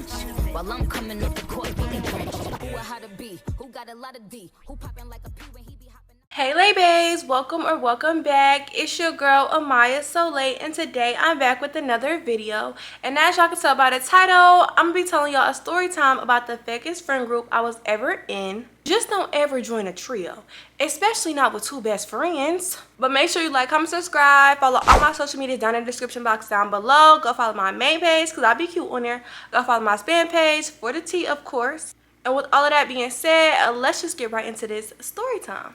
bitch. While I'm coming up the court, who how to be, who got a lot of D, who popping like a P when he be hopping. Hey LEI BAES, welcome back. It's your girl Amaya Soleil, and today I'm back with another video. And as y'all can tell by the title, I'm gonna be telling y'all a story time about the fakest friend group I was ever in. Just don't ever join a trio, especially not with two best friends. But make sure you like, comment, subscribe, follow all my social media down in the description box down below. Go follow my main page because I be cute on there. Go follow my spam page for the tea, of course. And with all of that being said, let's just get right into this story time.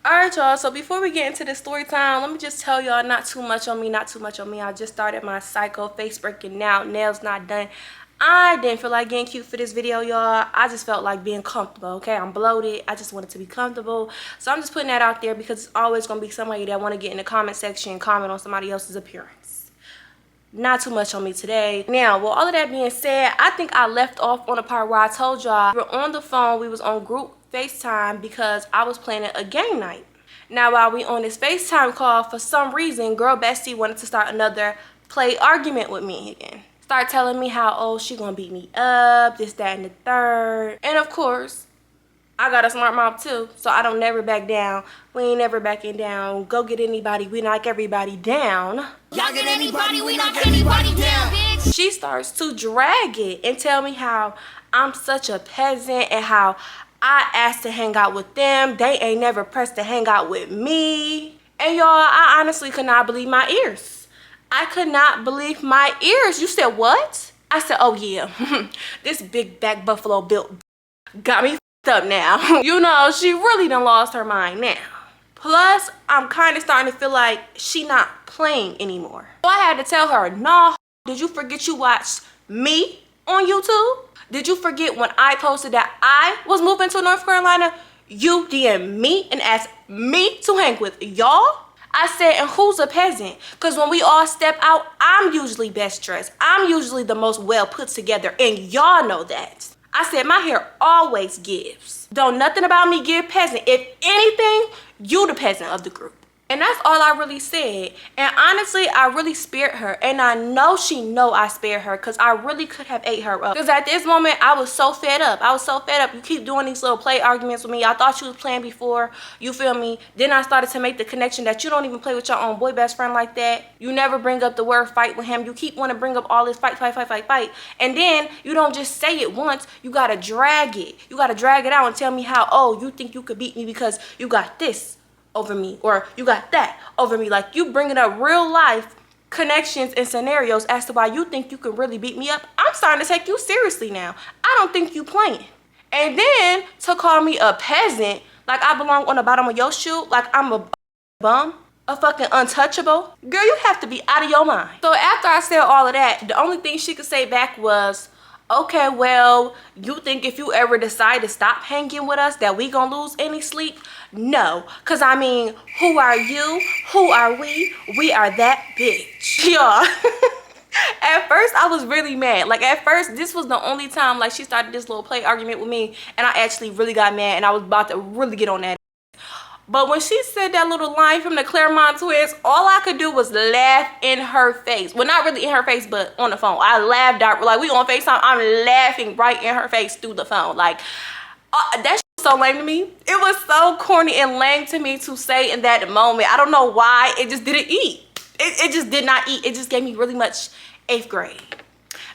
Alright y'all, so before we get into the story time, let me just tell y'all not too much on me. I just started my psycho face breaking now, nails not done. I didn't feel like getting cute for this video, y'all. I just felt like being comfortable, okay? I'm bloated. I just wanted to be comfortable. So I'm just putting that out there because it's always going to be somebody that want to get in the comment section and comment on somebody else's appearance. Not too much on me today. Now, with all of that being said, I think I left off on the part where I told y'all we were on the phone. We was on group FaceTime because I was planning a game night. Now, while we on this FaceTime call, for some reason, girl bestie wanted to start another play argument with me again. Start telling me how, oh, she gonna beat me up, this, that, and the third. And of course, I got a smart mouth too, so I don't never back down. We ain't never backing down. Go get anybody, we knock everybody down. Y'all get anybody, we knock anybody down, bitch. She starts to drag it and tell me how I'm such a peasant and how I asked to hang out with them. They ain't never pressed to hang out with me. And y'all, I honestly could not believe my ears. I could not believe my ears. You said what? I said, oh yeah, this big back buffalo built got me up now. You know, she really done lost her mind now. Plus, I'm kind of starting to feel like she not playing anymore. So I had to tell her, nah, did you forget you watched me on YouTube? Did you forget when I posted that I was moving to North Carolina? You DM me and asked me to hang with y'all? I said, and who's a peasant? Because when we all step out, I'm usually best dressed. I'm usually the most well put together, and y'all know that. I said, my hair always gives. Don't nothing about me give peasant. If anything, you the peasant of the group. And that's all I really said. And honestly, I really spared her. And I know she know I spared her because I really could have ate her up. Because at this moment, I was so fed up. I was so fed up. You keep doing these little play arguments with me. I thought you was playing before. You feel me? Then I started to make the connection that you don't even play with your own boy best friend like that. You never bring up the word fight with him. You keep wanting to bring up all this fight. And then you don't just say it once. You got to drag it. You got to drag it out and tell me how, oh, you think you could beat me because you got this over me, or you got that over me. Like, you bringing up real life connections and scenarios as to why you think you can really beat me up. I'm starting to take you seriously now. I don't think you playing. And then to call me a peasant, like I belong on the bottom of your shoe, like I'm a bum, a fucking untouchable. Girl, you have to be out of your mind. So after I said all of that, the only thing she could say back was, okay, well, you think if you ever decide to stop hanging with us that we gonna lose any sleep? No, because I mean, who are you? Who are we? We are that bitch. Y'all, at first I was really mad. Like, at first, this was the only time like she started this little play argument with me, and I actually really got mad and I was about to really get on that. But when she said that little line from the Claremont twins, all I could do was laugh in her face. Well, not really in her face, but on the phone. I laughed out, like, we on FaceTime. I'm laughing right in her face through the phone. Like, that shit was so lame to me. It was so corny and lame to me to say in that moment. I don't know why. It just didn't eat. It just did not eat. It just gave me really much 8th grade.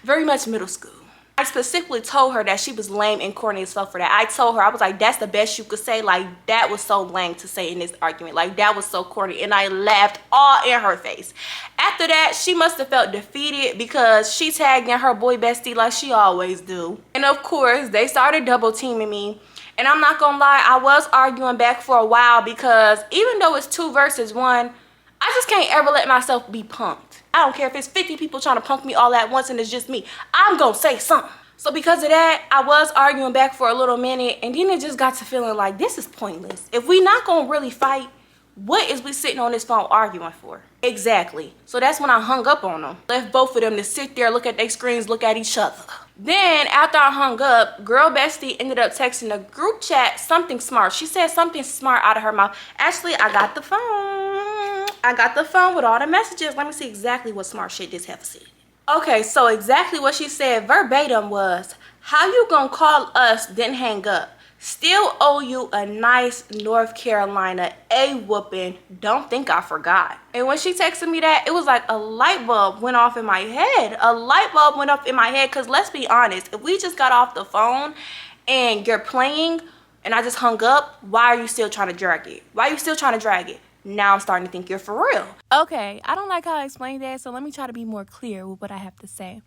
Very much middle school. I specifically told her that she was lame and corny as fuck for that. I told her, I was like, that's the best you could say. Like, that was so lame to say in this argument. Like, that was so corny. And I laughed all in her face. After that, she must have felt defeated because she tagged in her boy bestie like she always do. And of course, they started double teaming me. And I'm not gonna lie, I was arguing back for a while because even though it's 2 versus 1, I just can't ever let myself be punked. I don't care if it's 50 people trying to punk me all at once and it's just me. I'm gonna say something. So because of that, I was arguing back for a little minute, and then it just got to feeling like this is pointless. If we not gonna really fight, what is we sitting on this phone arguing for? Exactly. So that's when I hung up on them. Left both of them to sit there, look at their screens, look at each other. Then after I hung up, girl bestie ended up texting the group chat something smart. She said something smart out of her mouth. Actually, I got the phone. I got the phone with all the messages. Let me see exactly what smart shit this heifer said. Okay, so exactly what she said verbatim was, how you gonna call us then hang up? Still owe you a nice North Carolina A-whooping. Don't think I forgot. And when she texted me that, it was like a light bulb went off in my head. A light bulb went up in my head, because let's be honest, if we just got off the phone and you're playing and I just hung up, why are you still trying to drag it? Why are you still trying to drag it? Now I'm starting to think you're for real. Okay, I don't like how I explained that, so let me try to be more clear with what I have to say.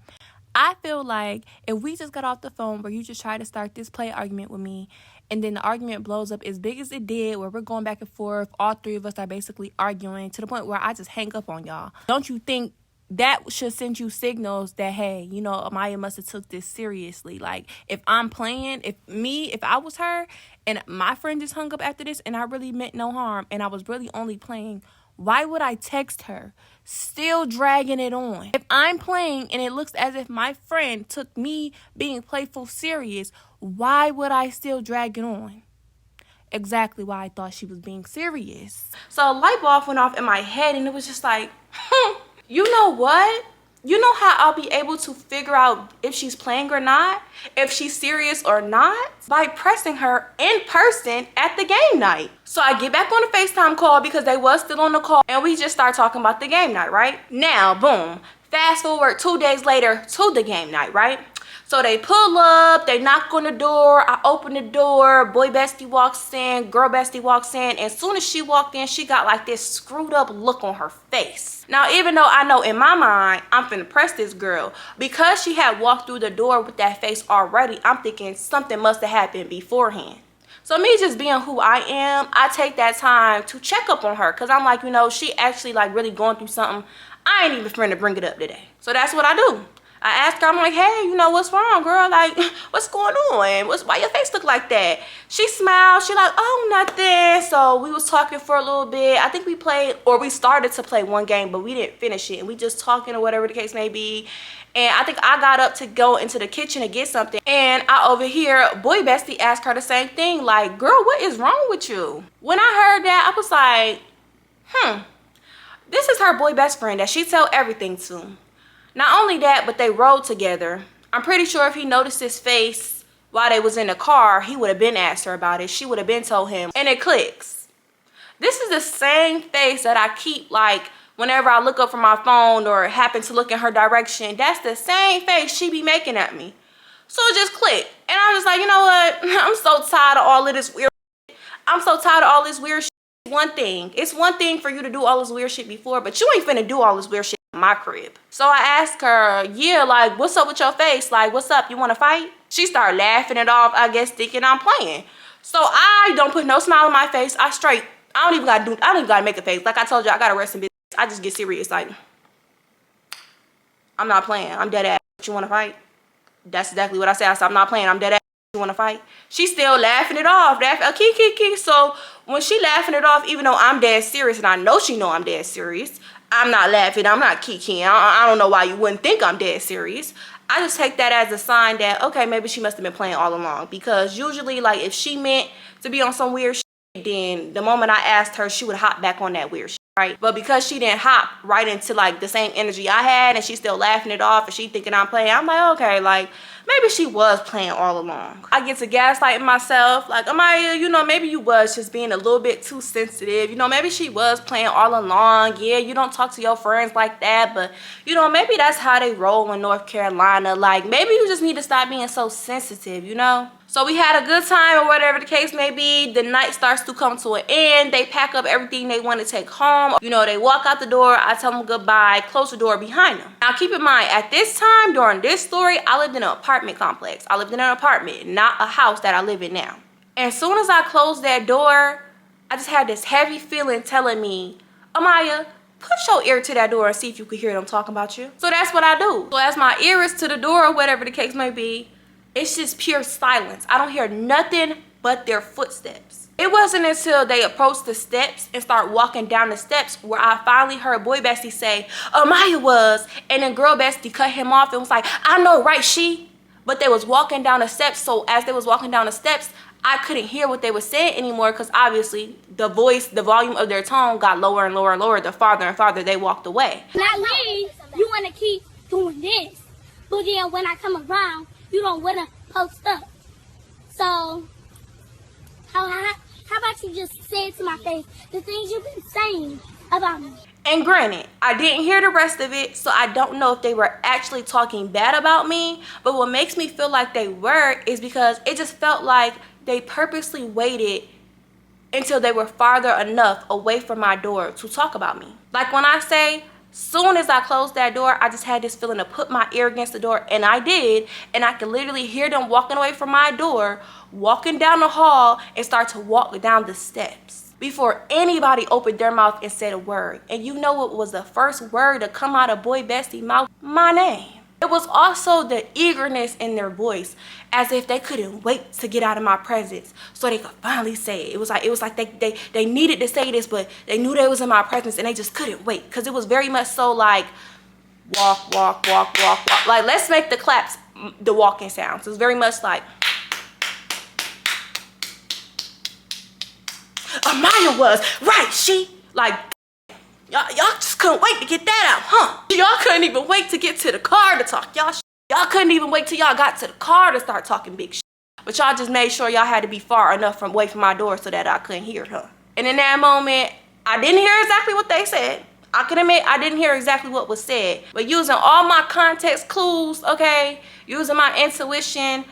I feel like if we just got off the phone where you just try to start this play argument with me, and then the argument blows up as big as it did, where we're going back and forth, all three of us are basically arguing to the point where I just hang up on y'all. Don't you think that should send you signals that, hey, you know, Amaya must have took this seriously? Like, if I'm playing, if I was her and my friend just hung up after this and I really meant no harm and I was really only playing, why would I text her? Still dragging it on. If I'm playing and it looks as if my friend took me being playful serious, why would I still drag it on? Exactly why I thought she was being serious. So a light bulb went off in my head and it was just like, you know what? You know how I'll be able to figure out if she's playing or not, if she's serious or not? By pressing her in person at the game night. So I get back on the FaceTime call because they was still on the call and we just start talking about the game night, right? Now, boom, fast forward 2 days later to the game night, right? So they pull up, they knock on the door, I open the door, boy bestie walks in, girl bestie walks in, and as soon as she walked in, she got like this screwed up look on her face. Now, even though I know in my mind, I'm finna press this girl, because she had walked through the door with that face already, I'm thinking something must have happened beforehand. So me just being who I am, I take that time to check up on her, because I'm like, you know, she actually like really going through something. I ain't even finna bring it up today. So that's what I do. I asked her, I'm like, hey, you know, what's wrong, girl? Like, what's going on? Why your face look like that? She smiled. She like, oh, nothing. So we was talking for a little bit. I think we played, or we started to play one game, but we didn't finish it. And we just talking or whatever the case may be. And I think I got up to go into the kitchen to get something. And I overhear boy bestie ask her the same thing. Like, girl, what is wrong with you? When I heard that, I was like, this is her boy best friend that she tell everything to. Not only that, but they rode together. I'm pretty sure if he noticed his face while they was in the car, he would have been asked her about it. She would have been told him. And it clicks. This is the same face that I keep, like, whenever I look up from my phone or happen to look in her direction. That's the same face she be making at me. So it just clicked. And I'm just like, you know what? I'm so tired of all of this weird shit. I'm so tired of all this weird shit. It's one thing for you to do all this weird shit before, but you ain't finna do all this weird shit in my crib. So I asked her, yeah, like, what's up with your face? Like, what's up? You want to fight? She started laughing it off, I guess, thinking I'm playing. So I don't put no smile on my face. I don't even gotta make a face. Like I told you, I got to rest in business. I just get serious. Like, I'm not playing. I'm dead ass. You want to fight? That's exactly what I said. I said, I'm not playing. I'm dead ass. You want to fight? She's still laughing it off. So when she laughing it off, even though I'm dead serious and I know she know I'm dead serious, I'm not laughing. I'm not kikiing. I don't know why you wouldn't think I'm dead serious. I just take that as a sign that, okay, maybe she must have been playing all along. Because usually, like, if she meant to be on some weird shit, then the moment I asked her, she would hop back on that weird shit, right? But because she didn't hop right into, like, the same energy I had, and she's still laughing it off, and she thinking I'm playing, I'm like, okay, like, maybe she was playing all along. I get to gaslighting myself, like, Amaya, you know, maybe you was just being a little bit too sensitive. You know, maybe she was playing all along. Yeah, you don't talk to your friends like that, but, you know, maybe that's how they roll in North Carolina. Like, maybe you just need to stop being so sensitive, you know? So we had a good time or whatever the case may be. The night starts to come to an end. They pack up everything they want to take home. You know, they walk out the door. I tell them goodbye, close the door behind them. Now, keep in mind, at this time, during this story, I lived in an apartment complex. I lived in an apartment, not a house that I live in now. And as soon as I closed that door, I just had this heavy feeling telling me, Amaya, put your ear to that door and see if you can hear them talking about you. So that's what I do. So as my ear is to the door or whatever the case may be, it's just pure silence. I don't hear nothing but their footsteps. It wasn't until they approached the steps and start walking down the steps where I finally heard boy bestie say, Amaya was, and then girl bestie cut him off and was like, I know, right, she? But they was walking down the steps, so as they was walking down the steps, I couldn't hear what they were saying anymore because obviously the volume of their tone got lower and lower and lower the farther and farther they walked away. That means you want to keep doing this. But then when I come around, you don't want to post up. So, how about you just say it to my face, the things you've been saying about me? And granted, I didn't hear the rest of it, so I don't know if they were actually talking bad about me. But what makes me feel like they were is because it just felt like they purposely waited until they were farther enough away from my door to talk about me. Like when I say, soon as I closed that door, I just had this feeling to put my ear against the door, and I did, and I could literally hear them walking away from my door, walking down the hall, and start to walk down the steps before anybody opened their mouth and said a word. And you know what was the first word to come out of boy bestie mouth? My name. It was also the eagerness in their voice, as if they couldn't wait to get out of my presence so they could finally say it. It was like they needed to say this, but they knew they was in my presence and they just couldn't wait, because it was very much so like walk, walk, walk, walk, walk. Like, let's make the claps the walking sounds. It was very much like Amaya was right. She like, y'all just couldn't wait to get that out, huh? Y'all couldn't even wait to get to the car to talk y'all shit. Y'all couldn't even wait till y'all got to the car to start talking big shit. But y'all just made sure y'all had to be far enough away from my door so that I couldn't hear her. And in that moment, I didn't hear exactly what they said. I can admit I didn't hear exactly what was said. But using all my context clues, okay, using my intuition,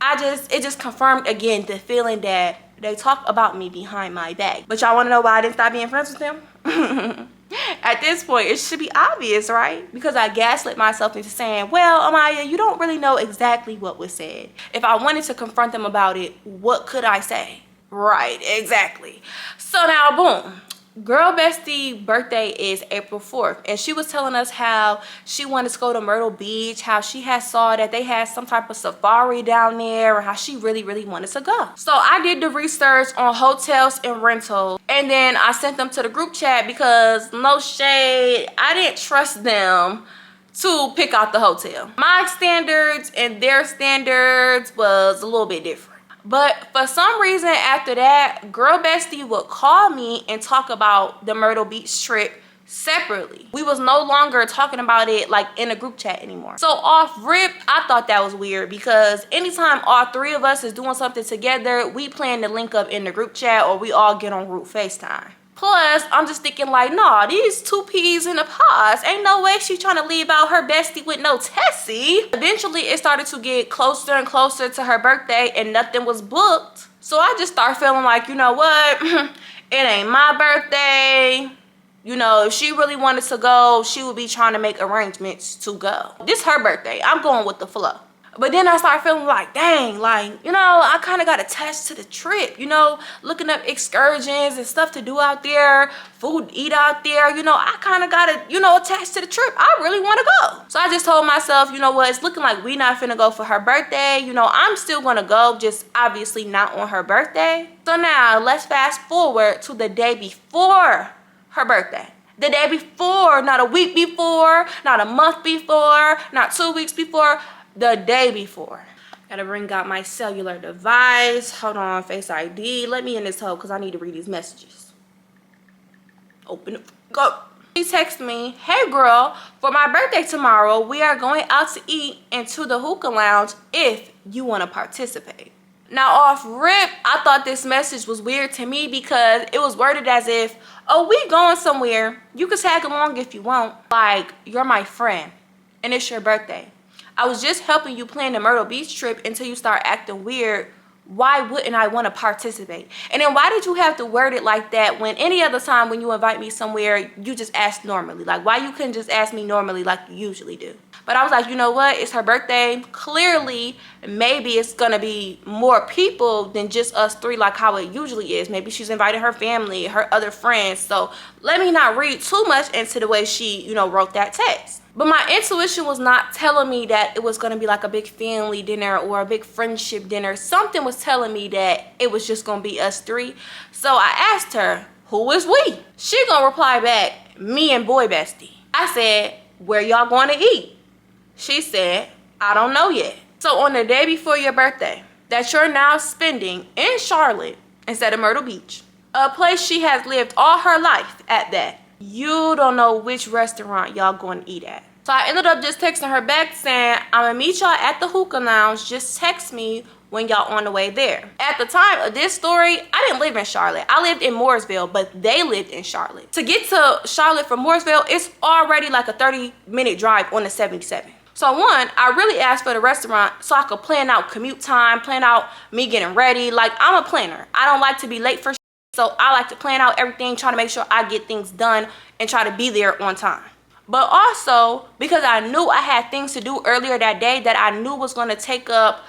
it just confirmed again the feeling that they talk about me behind my back. But y'all want to know why I didn't stop being friends with them? At this point, it should be obvious, right? Because I gaslit myself into saying, well, Amaya, you don't really know exactly what was said. If I wanted to confront them about it, what could I say? Right, exactly. So now, boom. Girl bestie birthday is April 4th, and she was telling us how she wanted to go to Myrtle Beach, how she had saw that they had some type of safari down there, and how she really wanted to go. So I did the research on hotels and rentals, and then I sent them to the group chat because, no shade, I didn't trust them to pick out the hotel. My standards and their standards was a little bit different. But for some reason after that, girl bestie would call me and talk about the Myrtle Beach trip separately. We was no longer talking about it like in a group chat anymore. So off rip, I thought that was weird, because anytime all three of us is doing something together, we plan to link up in the group chat or we all get on group FaceTime. Plus, I'm just thinking like, nah, these two peas in a pod. Ain't no way she trying to leave out her bestie with no Tessie. Eventually, it started to get closer and closer to her birthday and nothing was booked. So I just started feeling like, you know what? It ain't my birthday. You know, if she really wanted to go, she would be trying to make arrangements to go. This her birthday. I'm going with the flow. But then I started feeling like, dang, like, you know, I kind of got attached to the trip, you know, looking up excursions and stuff to do out there, food to eat out there, you know, I kind of got to, you know, attached to the trip. I really want to go. So I just told myself, you know what, it's looking like we not finna go for her birthday. You know, I'm still going to go, just obviously not on her birthday. So now let's fast forward to the day before her birthday. The day before, not a week before, not a month before, not 2 weeks before. The day before. Gotta bring out my cellular device. Hold on, Face ID. Let me in this hole because I need to read these messages. Open it. Go. She texted me, hey girl, for my birthday tomorrow, we are going out to eat into the hookah lounge if you want to participate. Now off rip, I thought this message was weird to me because it was worded as if, oh, we going somewhere. You can tag along if you want. Like, you're my friend and it's your birthday. I was just helping you plan the Myrtle Beach trip until you start acting weird. Why wouldn't I want to participate? And then why did you have to word it like that when any other time when you invite me somewhere, you just ask normally? Like, why you couldn't just ask me normally like you usually do? But I was like, you know what? It's her birthday. Clearly, maybe it's going to be more people than just us three like how it usually is. Maybe she's invited her family, her other friends. So let me not read too much into the way she, you know, wrote that text. But my intuition was not telling me that it was going to be like a big family dinner or a big friendship dinner. Something was telling me that it was just going to be us three. So I asked her, who is we? She going to reply back, me and boy bestie. I said, where y'all going to eat? She said, I don't know yet. So on the day before your birthday that you're now spending in Charlotte instead of Myrtle Beach, a place she has lived all her life at that, you don't know which restaurant y'all going to eat at. So I ended up just texting her back saying, I'm gonna meet y'all at the hookah lounge. Just text me when y'all on the way there. At the time of this story, I didn't live in Charlotte. I lived in Mooresville, but they lived in Charlotte. To get to Charlotte from Mooresville, it's already like a 30-minute drive on the 77. So one, I really asked for the restaurant so I could plan out commute time, plan out me getting ready. Like, I'm a planner. I don't like to be late for shit, so I like to plan out everything, try to make sure I get things done and try to be there on time. But also, because I knew I had things to do earlier that day that I knew was going to take up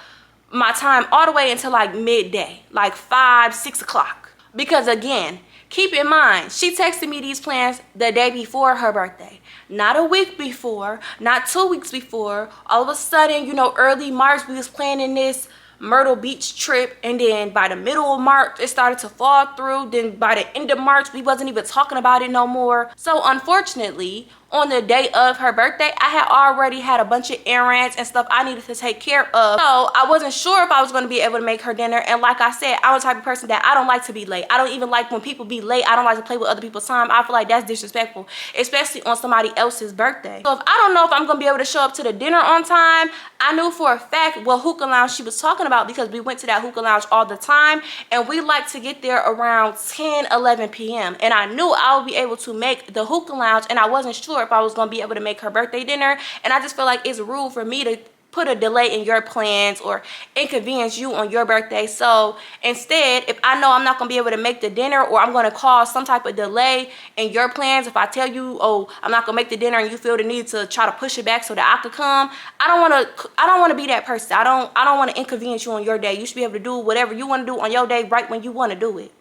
my time all the way until like midday, like 5, 6 o'clock. Because again, keep in mind, she texted me these plans the day before her birthday. Not a week before, not 2 weeks before. All of a sudden, you know, early March, we was planning this Myrtle Beach trip, and then by the middle of March it started to fall through. Then by the end of March we wasn't even talking about it no more. So unfortunately, on the day of her birthday, I had already had a bunch of errands and stuff I needed to take care of. So I wasn't sure if I was going to be able to make her dinner. And like I said, I'm the type of person that I don't like to be late. I don't even like when people be late. I don't like to play with other people's time. I feel like that's disrespectful, especially on somebody else's birthday. So if I don't know if I'm going to be able to show up to the dinner on time, I knew for a fact what hookah lounge she was talking about, because we went to that hookah lounge all the time and we like to get there around 10-11 p.m. and I knew I would be able to make the hookah lounge, and I wasn't sure if I was going to be able to make her birthday dinner. And I just feel like it's rude for me to put a delay in your plans or inconvenience you on your birthday. So instead, if I know I'm not going to be able to make the dinner, or I'm going to cause some type of delay in your plans, if I tell you, oh, I'm not going to make the dinner, and you feel the need to try to push it back so that I could come, I don't want to be that person. I don't want to inconvenience you on your day. You should be able to do whatever you want to do on your day right when you want to do it.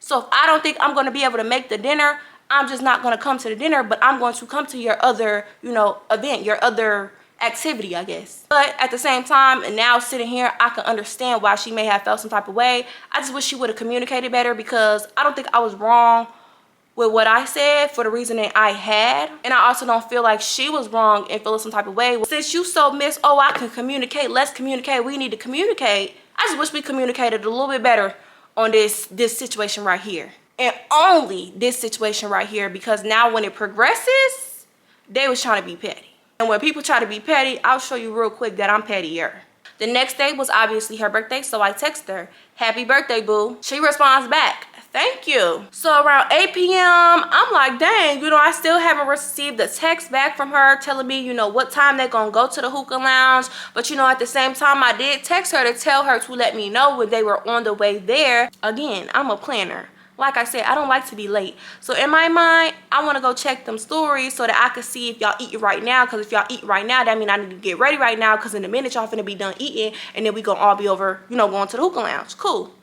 So if I don't think I'm going to be able to make the dinner, I'm just not going to come to the dinner, but I'm going to come to your other, you know, event, your other activity, I guess. But at the same time, and now sitting here, I can understand why she may have felt some type of way. I just wish she would have communicated better, because I don't think I was wrong with what I said for the reasoning I had. And I also don't feel like she was wrong and feeling some type of way. Since you so miss, oh, I can communicate, let's communicate, we need to communicate. I just wish we communicated a little bit better on this situation right here. And only this situation right here, because now when it progresses, they was trying to be petty. And when people try to be petty, I'll show you real quick that I'm pettier. The next day was obviously her birthday, so I text her, happy birthday, boo. She responds back, thank you. So around 8 p.m., I'm like, dang, you know, I still haven't received a text back from her telling me, you know, what time they're gonna go to the hookah lounge. But, you know, at the same time, I did text her to tell her to let me know when they were on the way there. Again, I'm a planner. Like I said, I don't like to be late. So in my mind, I want to go check them stories so that I can see if y'all eating right now. Because if y'all eat right now, that means I need to get ready right now. Because in a minute, y'all finna be done eating. And then we gonna all be over, you know, going to the hookah lounge. Cool.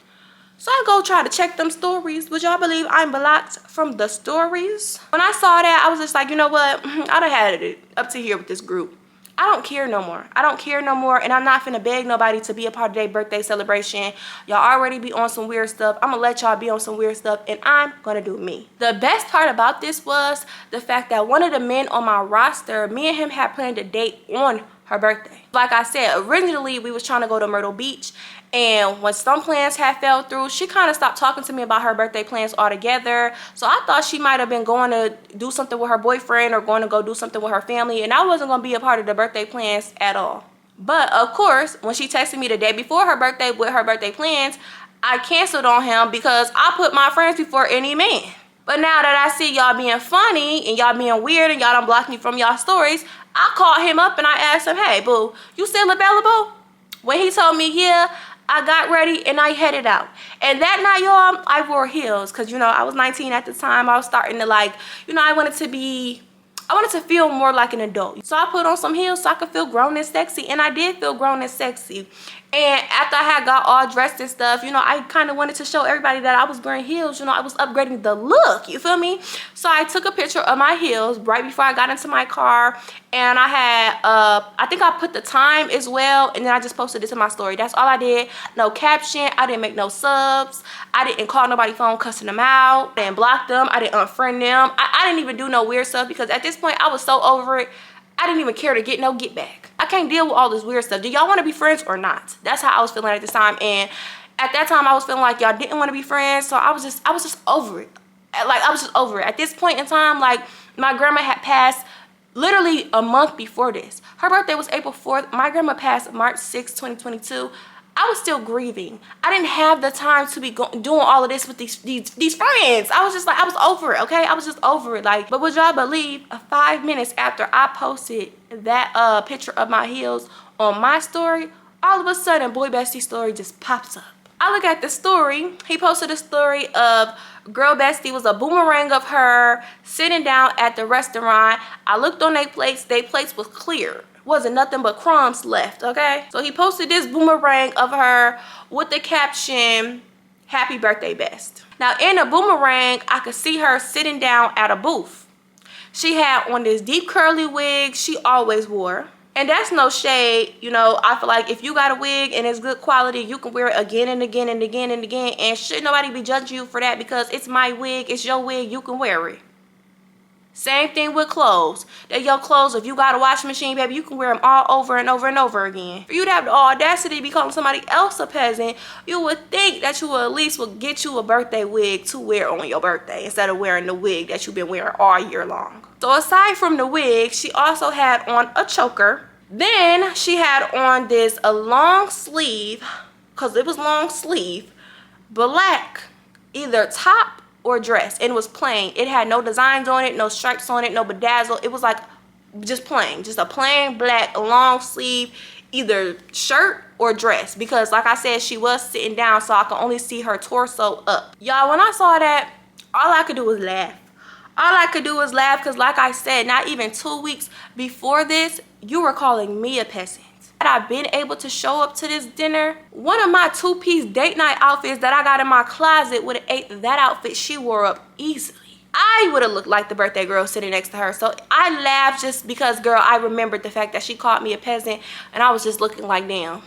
So I go try to check them stories. Would y'all believe I'm blocked from the stories? When I saw that, I was just like, you know what? I done had it up to here with this group. I don't care no more. I don't care no more, and I'm not finna beg nobody to be a part of their birthday celebration. Y'all already be on some weird stuff. I'm gonna let y'all be on some weird stuff, and I'm gonna do me. The best part about this was the fact that one of the men on my roster, me and him had planned a date on her birthday. Like I said, originally we was trying to go to Myrtle Beach, and when some plans had fell through, she kind of stopped talking to me about her birthday plans altogether. So I thought she might have been going to do something with her boyfriend or going to go do something with her family, and I wasn't going to be a part of the birthday plans at all. But of course, when she texted me the day before her birthday with her birthday plans, I canceled on him because I put my friends before any man. But now that I see y'all being funny and y'all being weird and y'all done blocked me from y'all stories, I called him up and I asked him, hey, boo, you still available? When he told me, yeah, I got ready and I headed out. And that night, y'all, I wore heels because, you know, I was 19 at the time. I was starting to, like, you know, I wanted to feel more like an adult. So I put on some heels so I could feel grown and sexy. And I did feel grown and sexy. And after I had got all dressed and stuff, you know, I kind of wanted to show everybody that I was wearing heels. You know, I was upgrading the look, you feel me? So I took a picture of my heels right before I got into my car. And I had, I think I put the time as well. And then I just posted it to my story. That's all I did. No caption. I didn't make no subs. I didn't call nobody's phone cussing them out. I didn't block them. I didn't unfriend them. I didn't even do no weird stuff because at this point, I was so over it. I didn't even care to get no get back. I can't deal with all this weird stuff. Do y'all want to be friends or not? That's how I was feeling at this time. And at that time, I was feeling like y'all didn't want to be friends. So I was just over it. Like, I was just over it. At this point in time, like, my grandma had passed literally a month before this. Her birthday was April 4th. My grandma passed March 6th, 2022. I was still grieving. I didn't have the time to be doing all of this with these friends. I was just like, I was over it, okay? I was just over it. Like, but would y'all believe 5 minutes after I posted that picture of my heels on my story, all of a sudden, Boy Bestie's story just pops up. I look at the story. He posted a story of Girl Bestie was a boomerang of her sitting down at the restaurant. I looked on their plates. Their plates was clear. Wasn't nothing but crumbs left, okay? So he posted this boomerang of her with the caption, "Happy birthday, Best." Now in the boomerang, I could see her sitting down at a booth. She had on this deep curly wig she always wore. And that's no shade, you know. I feel like if you got a wig and it's good quality, you can wear it again and again and again and again. And should nobody be judging you for that, because it's my wig, it's your wig, you can wear it. Same thing with clothes. They're your clothes. If you got a washing machine, baby, you can wear them all over and over and over again. For you to have the audacity to be calling somebody else a peasant, you would think that you at least would get you a birthday wig to wear on your birthday instead of wearing the wig that you've been wearing all year long. So aside from the wig, she also had on a choker. Then she had on a long sleeve, because it was long sleeve, black, either top or dress, and it was plain. It had no designs on it, no stripes on it, no bedazzle. It was like just plain, just a plain black long sleeve, either shirt or dress, because like I said, she was sitting down, so I could only see her torso up. Y'all, when I saw that, all I could do was laugh. All I could do was laugh, because like I said, not even 2 weeks before this, you were calling me a peasant. Had I been able to show up to this dinner, one of my 2-piece date night outfits that I got in my closet would have ate that outfit she wore up easily. I would have looked like the birthday girl sitting next to her. So I laughed just because, girl, I remembered the fact that she called me a peasant, and I was just looking like, damn.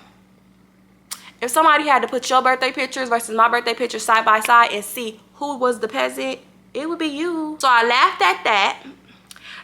If somebody had to put your birthday pictures versus my birthday pictures side by side and see who was the peasant, it would be you. So I laughed at that.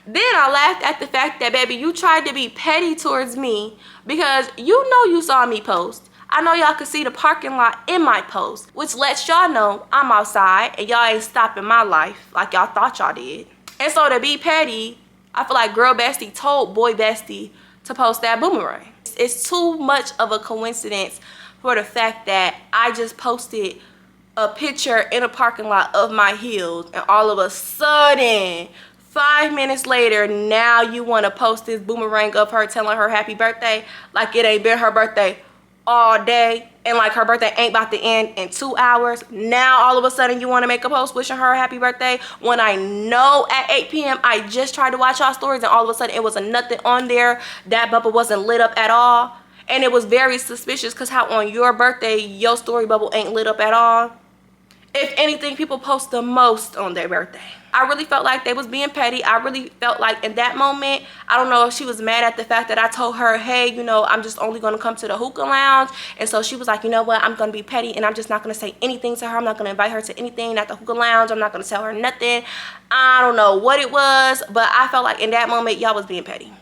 Then I laughed at the fact that, baby, you tried to be petty towards me because you know you saw me post. I know y'all could see the parking lot in my post, which lets y'all know I'm outside and y'all ain't stopping my life like y'all thought y'all did. And so to be petty, I feel like Girl Bestie told Boy Bestie to post that boomerang. It's too much of a coincidence for the fact that I just posted a picture in a parking lot of my heels, and all of a sudden 5 minutes later, now you want to post this boomerang of her telling her happy birthday like it ain't been her birthday all day, and like her birthday ain't about to end in 2 hours. Now all of a sudden you want to make a post wishing her a happy birthday when I know at 8 p.m. I just tried to watch y'all stories and all of a sudden it was nothing on there. That bubble wasn't lit up at all, and it was very suspicious because how on your birthday your story bubble ain't lit up at all. If anything, people post the most on their birthday. I really felt like they was being petty. I really felt like in that moment, I don't know if she was mad at the fact that I told her, hey, you know, I'm just only going to come to the hookah lounge. And so she was like, you know what, I'm going to be petty and I'm just not going to say anything to her. I'm not going to invite her to anything at the hookah lounge. I'm not going to tell her nothing. I don't know what it was, but I felt like in that moment, y'all was being petty.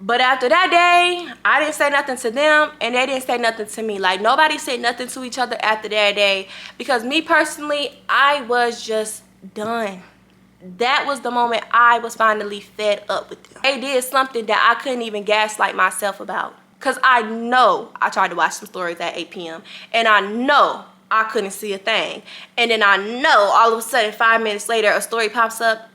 But after that day, I didn't say nothing to them and they didn't say nothing to me. Like, nobody said nothing to each other after that day, because me personally, I was just done. That was the moment I was finally fed up with them. They did something that I couldn't even gaslight myself about, because I know I tried to watch some stories at 8 p.m. and I know I couldn't see a thing. And then I know all of a sudden 5 minutes later a story pops up.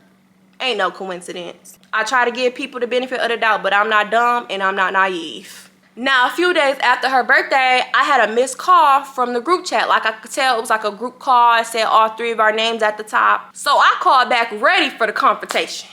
Ain't no coincidence. I try to give people the benefit of the doubt, but I'm not dumb and I'm not naive. Now, a few days after her birthday, I had a missed call from the group chat. Like, I could tell it was like a group call. It said all 3 of our names at the top. So I called back ready for the confrontation.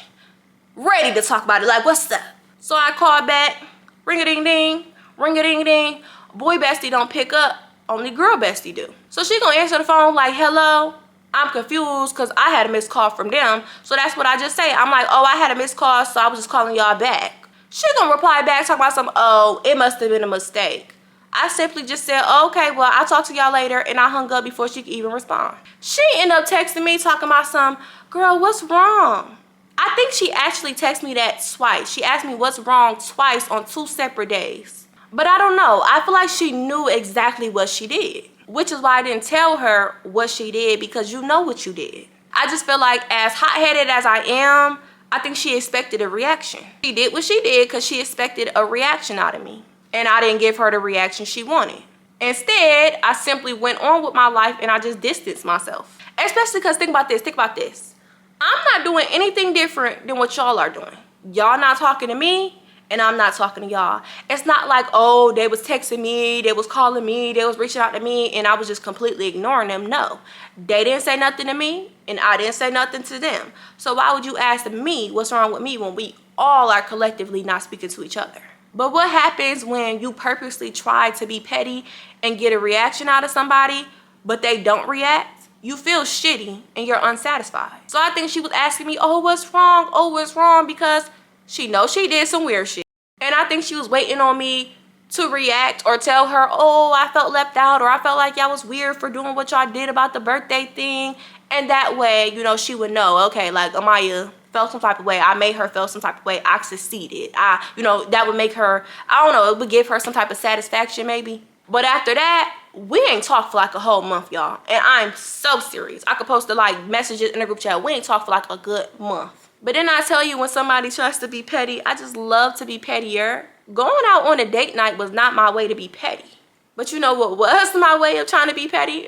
Ready to talk about it. Like, what's up? So I called back. Ring-a-ding-ding. Ring-a-ding-ding. Boy Bestie don't pick up. Only Girl Bestie do. So she gonna answer the phone like, hello? I'm confused because I had a missed call from them. So that's what I just say. I'm like, oh, I had a missed call, so I was just calling y'all back. She gonna reply back talking about some, oh, it must have been a mistake. I simply just said, oh, okay, well, I'll talk to y'all later, and I hung up before she could even respond. She ended up texting me talking about some, girl, what's wrong? I think she actually texted me that twice. She asked me what's wrong twice on 2 separate days. But I don't know. I feel like she knew exactly what she did, which is why I didn't tell her what she did, because you know what you did. I just feel like as hot-headed as I am, I think she expected a reaction. She did what she did because she expected a reaction out of me. And I didn't give her the reaction she wanted. Instead, I simply went on with my life and I just distanced myself. Especially because think about this. I'm not doing anything different than what y'all are doing. Y'all not talking to me and I'm not talking to y'all. It's not like, oh, they was texting me, they was calling me, they was reaching out to me and I was just completely ignoring them. No, they didn't say nothing to me and I didn't say nothing to them. So why would you ask me what's wrong with me when we all are collectively not speaking to each other? But what happens when you purposely try to be petty and get a reaction out of somebody, but they don't react? You feel shitty and you're unsatisfied. So I think she was asking me, oh, what's wrong? Oh, what's wrong? Because she knows she did some weird shit. And I think she was waiting on me to react or tell her, oh, I felt left out, or I felt like y'all was weird for doing what y'all did about the birthday thing. And that way, you know, she would know, okay, like Amaya felt some type of way. I made her feel some type of way. I succeeded. You know, that would make her, I don't know, it would give her some type of satisfaction maybe. But after that, we ain't talked for like a whole month, y'all. And I'm so serious. I could post the like messages in the group chat. We ain't talked for like a good month. But then I tell you, when somebody tries to be petty, I just love to be pettier. Going out on a date night was not my way to be petty. But you know what was my way of trying to be petty?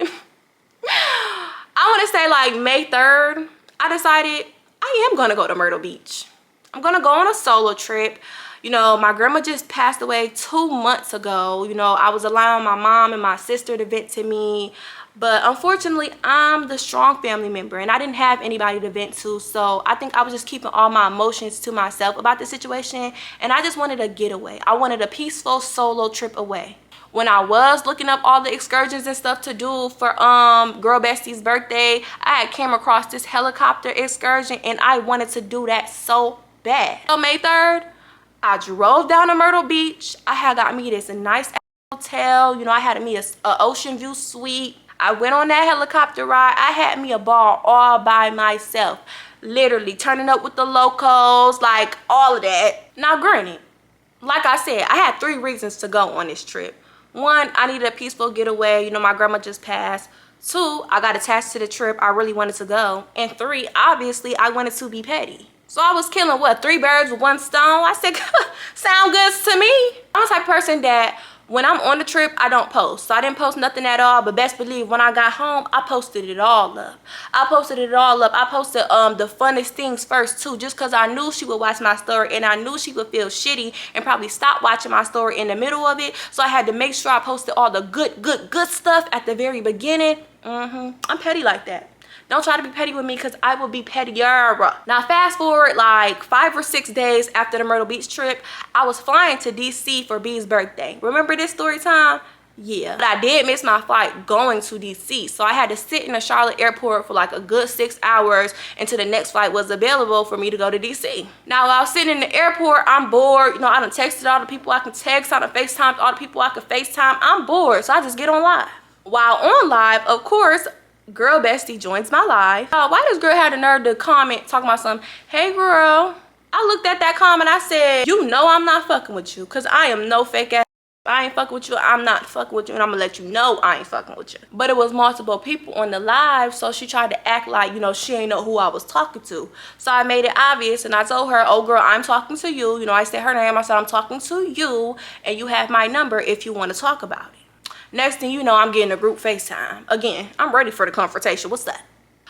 I want to say like May 3rd, I decided I am going to go to Myrtle Beach. I'm going to go on a solo trip. You know, my grandma just passed away 2 months ago. You know, I was allowing my mom and my sister to vent to me. But unfortunately, I'm the strong family member and I didn't have anybody to vent to. So I think I was just keeping all my emotions to myself about the situation. And I just wanted a getaway. I wanted a peaceful solo trip away. When I was looking up all the excursions and stuff to do for girl bestie's birthday, I had came across this helicopter excursion and I wanted to do that so bad. So May 3rd, I drove down to Myrtle Beach. I had got me this nice hotel. You know, I had me a ocean view suite. I went on that helicopter ride. I had me a ball all by myself. Literally turning up with the locals, like all of that. Now granted, like I said, I had 3 reasons to go on this trip. 1, I needed a peaceful getaway. You know, my grandma just passed. 2, I got attached to the trip. I really wanted to go. And 3, obviously, I wanted to be petty. So I was killing, what, 3 birds with 1 stone? I said, sound good to me. I'm the type of person that when I'm on the trip, I don't post. So I didn't post nothing at all, but best believe when I got home, I posted it all up. I posted the funnest things first too, just because I knew she would watch my story and I knew she would feel shitty and probably stop watching my story in the middle of it. So I had to make sure I posted all the good stuff at the very beginning. I'm petty like that. Don't try to be petty with me because I will be pettier. Now fast forward like 5 or 6 days after the Myrtle Beach trip, I was flying to DC for B's birthday. Remember this story time? Yeah. But I did miss my flight going to DC. So I had to sit in the Charlotte airport for like a good 6 hours until the next flight was available for me to go to DC. Now while I was sitting in the airport, I'm bored. You know, I done texted all the people I can text, I done FaceTimed all the people I can FaceTime. I'm bored, so I just get on live. While on live, of course, girl bestie joins my live. Why does girl have the nerve to comment talking about something? Hey girl, I looked at that comment. I said, you know I'm not fucking with you because I am no fake ass. I ain't fucking with you. I'm not fucking with you and I'm gonna let you know I ain't fucking with you. But it was multiple people on the live, so she tried to act like, you know, she ain't know who I was talking to. So I made it obvious and I told her, oh girl, I'm talking to you. You know, I said her name. I said, I'm talking to you and you have my number if you want to talk about it. Next thing you know, I'm getting a group FaceTime. Again, I'm ready for the confrontation. What's that?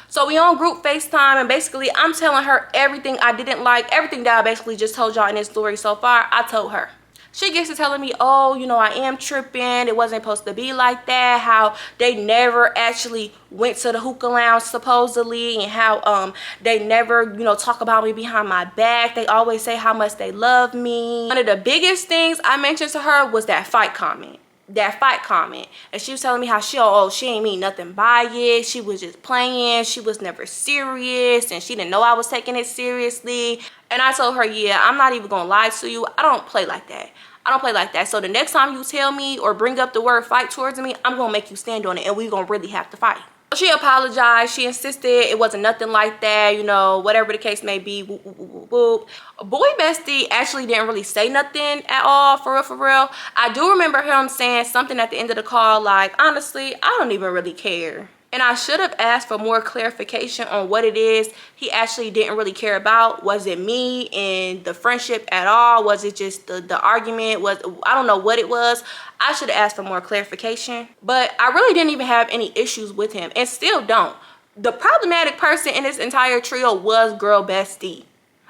So we on group FaceTime and basically I'm telling her everything I didn't like, everything that I basically just told y'all in this story so far, I told her. She gets to telling me, oh, you know, I am tripping. It wasn't supposed to be like that. How they never actually went to the hookah lounge supposedly and how they never, you know, talk about me behind my back. They always say how much they love me. One of the biggest things I mentioned to her was that fight comment. And she was telling me how she ain't mean nothing by it. She was just playing. She was never serious and she didn't know I was taking it seriously. And I told her, yeah, I'm not even gonna lie to you. I don't play like that. So the next time you tell me or bring up the word fight towards me, I'm gonna make you stand on it and we're gonna really have to fight. She apologized. She insisted it wasn't nothing like that, you know, whatever the case may be. Whoop, whoop, whoop, whoop. Boy bestie actually didn't really say nothing at all, for real. I do remember him saying something at the end of the call like, honestly, I don't even really care. And I should have asked for more clarification on what it is he actually didn't really care about. Was it me and the friendship at all? Was it just the argument? I don't know what it was. I should have asked for more clarification. But I really didn't even have any issues with him, and still don't. The problematic person in this entire trio was girl bestie.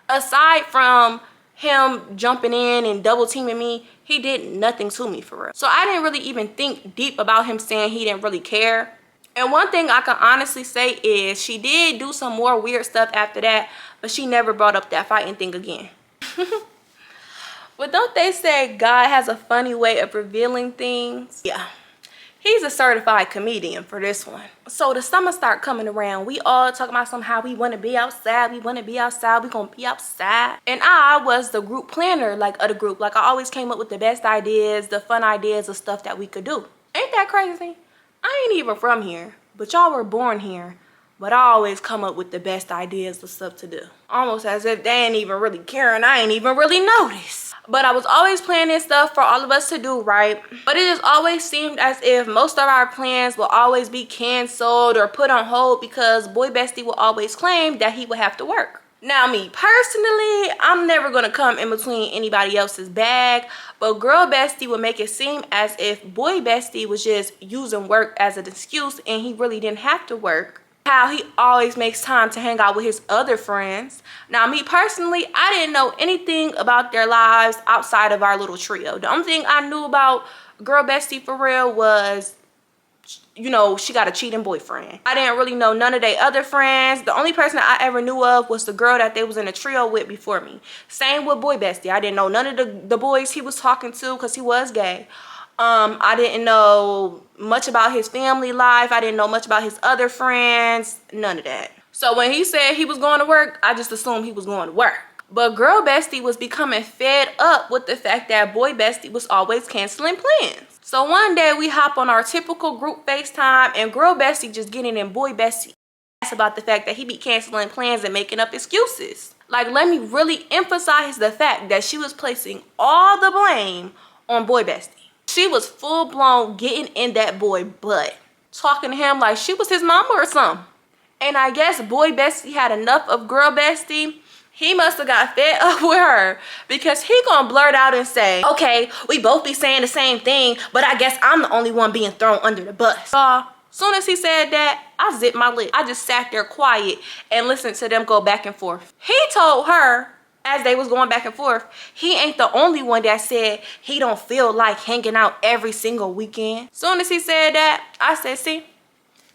Aside from him jumping in and double teaming me, he did nothing to me for real. So I didn't really even think deep about him saying he didn't really care. And one thing I can honestly say is she did do some more weird stuff after that, but she never brought up that fighting thing again. But don't they say God has a funny way of revealing things? Yeah. He's a certified comedian for this one. So the summer start coming around. We all talking about somehow we want to be outside. We want to be outside. We gonna be outside. And I was the group planner, like, of the group. Like, I always came up with the best ideas, the fun ideas of stuff that we could do. Ain't that crazy? I ain't even from here, but y'all were born here. But I always come up with the best ideas of stuff to do. Almost as if they ain't even really caring. I ain't even really noticed. But I was always planning stuff for all of us to do, right? But it just always seemed as if most of our plans will always be canceled or put on hold because boy bestie will always claim that he would have to work. Now, me personally, I'm never going to come in between anybody else's bag, but girl bestie would make it seem as if boy bestie was just using work as an excuse and he really didn't have to work. How he always makes time to hang out with his other friends. Now, me personally, I didn't know anything about their lives outside of our little trio. The only thing I knew about girl bestie for real was, you know, she got a cheating boyfriend. I didn't really know none of their other friends. The only person I ever knew of was the girl that they was in a trio with before me. Same with boy bestie. I didn't know none of the boys he was talking to because he was gay. I didn't know much about his family life. I didn't know much about his other friends. None of that. So when he said he was going to work, I just assumed he was going to work. But girl bestie was becoming fed up with the fact that boy bestie was always canceling plans. So one day we hop on our typical group FaceTime and girl bestie just getting in boy bestie ass about the fact that he be canceling plans and making up excuses. Like, let me really emphasize the fact that she was placing all the blame on boy bestie. She was full blown getting in that boy butt, talking to him like she was his mama or something. And I guess boy bestie had enough of girl bestie. He must have got fed up with her because he gonna blurt out and say, okay, we both be saying the same thing, but I guess I'm the only one being thrown under the bus. Soon as he said that, I zipped my lip. I just sat there quiet and listened to them go back and forth. He told her, as they was going back and forth, he ain't the only one that said he don't feel like hanging out every single weekend. Soon as he said that, I said, see,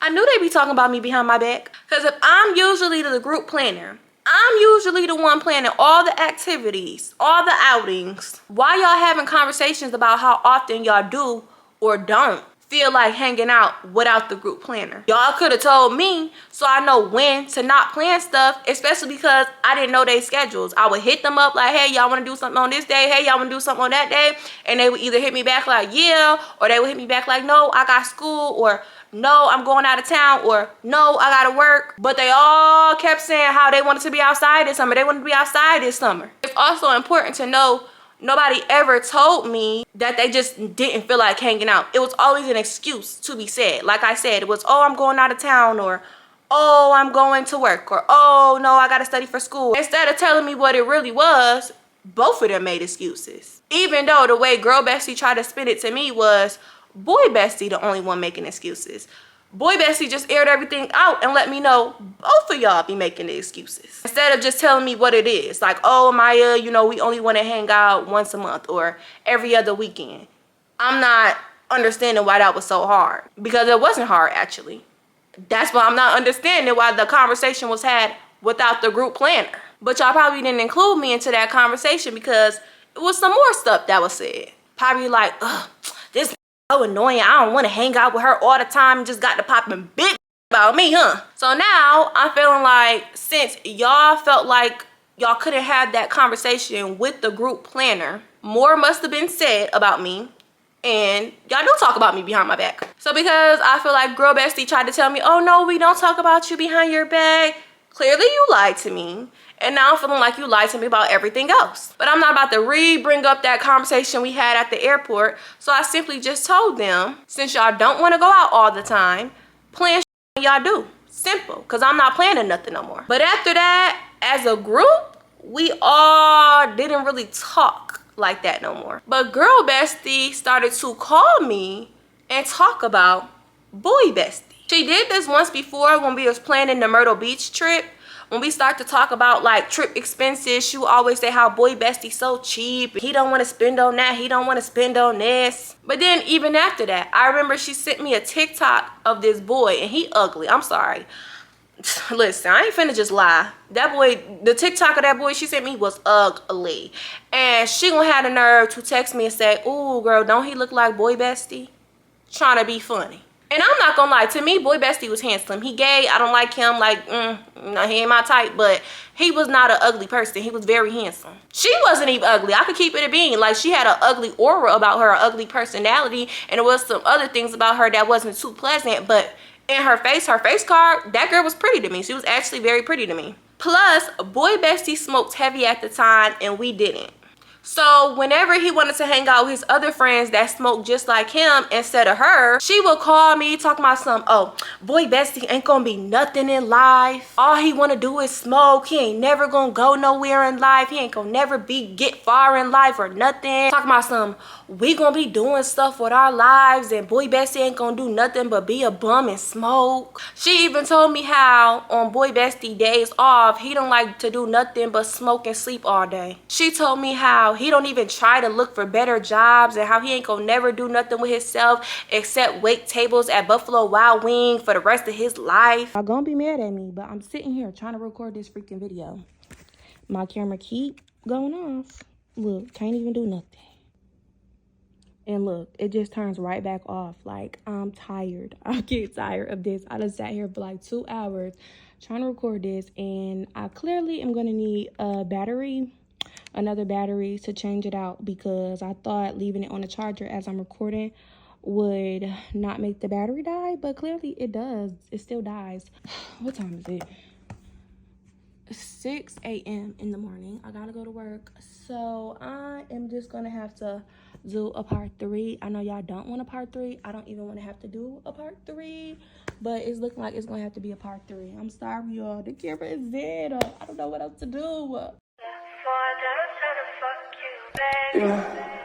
I knew they be talking about me behind my back. Because if I'm usually the group planner, I'm usually the one planning all the activities, all the outings. Why y'all having conversations about how often y'all do or don't feel like hanging out without the group planner? Y'all could have told me so I know when to not plan stuff, especially because I didn't know their schedules. I would hit them up like, hey, y'all want to do something on this day? Hey, y'all want to do something on that day? And they would either hit me back like, yeah, or they would hit me back like, no, I got school, or no, I'm going out of town, or no, I gotta work. But they all kept saying how they wanted to be outside this summer. They wanted to be outside this summer. It's also important to know nobody ever told me that they just didn't feel like hanging out. It was always an excuse to be said. Like I said, it was, oh, I'm going out of town, or oh, I'm going to work, or oh, no, I gotta study for school. Instead of telling me what it really was, both of them made excuses. Even though the way girl bestie tried to spin it to me was boy bestie the only one making excuses. Boy bestie just aired everything out and let me know both of y'all be making the excuses. Instead of just telling me what it is. Like, oh, Maya, you know, we only want to hang out once a month or every other weekend. I'm not understanding why that was so hard. Because it wasn't hard, actually. That's why I'm not understanding why the conversation was had without the group planner. But y'all probably didn't include me into that conversation because it was some more stuff that was said. Probably like, ugh, this so annoying. I don't want to hang out with her all the time and just got to popping big about me, huh? So now I'm feeling like since y'all felt like y'all couldn't have that conversation with the group planner, more must have been said about me, and y'all do talk about me behind my back. So because I feel like girl bestie tried to tell me, oh no, we don't talk about you behind your back, clearly you lied to me. And now I'm feeling like you lied to me about everything else. But I'm not about to bring up that conversation we had at the airport. So I simply just told them, since y'all don't want to go out all the time, plan y'all do. Simple, because I'm not planning nothing no more. But after that, as a group, we all didn't really talk like that no more. But girl bestie started to call me and talk about boy bestie. She did this once before when we was planning the Myrtle Beach trip. When we start to talk about like trip expenses, she would always say how boy bestie so cheap. He don't want to spend on that. He don't want to spend on this. But then even after that, I remember she sent me a TikTok of this boy and he ugly. I'm sorry. Listen, I ain't finna just lie. That boy, the TikTok of that boy she sent me was ugly. And she gonna have the nerve to text me and say, ooh, girl, don't he look like boy bestie? Trying to be funny. And I'm not gonna lie, to me, boy bestie was handsome. He gay, I don't like him, like, no, he ain't my type, but he was not an ugly person. He was very handsome. She wasn't even ugly. I could keep it a bean. Like, she had an ugly aura about her, an ugly personality, and there was some other things about her that wasn't too pleasant, but in her face card, that girl was pretty to me. She was actually very pretty to me. Plus, boy bestie smoked heavy at the time, and we didn't. So whenever he wanted to hang out with his other friends that smoked just like him instead of her, she would call me talking about some, oh, boy bestie ain't gonna be nothing in life. All he wanna do is smoke. He ain't never gonna go nowhere in life. He ain't gonna never get far in life or nothing. Talking about some, we gonna be doing stuff with our lives and boy bestie ain't gonna do nothing but be a bum and smoke. She even told me how on boy bestie days off, he don't like to do nothing but smoke and sleep all day. She told me how he don't even try to look for better jobs and how he ain't gonna never do nothing with himself except wait tables at Buffalo Wild Wing for the rest of his life. Y'all gonna be mad at me, but I'm sitting here trying to record this freaking video. My camera keep going off. Look, can't even do nothing. And look, it just turns right back off. Like, I'm tired. I get tired of this. I just sat here for like 2 hours trying to record this, and I clearly am gonna need a battery, another battery to change it out, because I thought leaving it on the charger as I'm recording would not make the battery die, but clearly it does. It still dies. What time is it? 6 a.m. in the morning. I gotta go to work, so I am just gonna have to do a part 3. I know y'all don't want a part 3. I don't even want to have to do a part 3, but it's looking like it's gonna have to be a part 3. I'm sorry, y'all. The camera is dead. I don't know what else to do. So I dare try to fuck you, baby.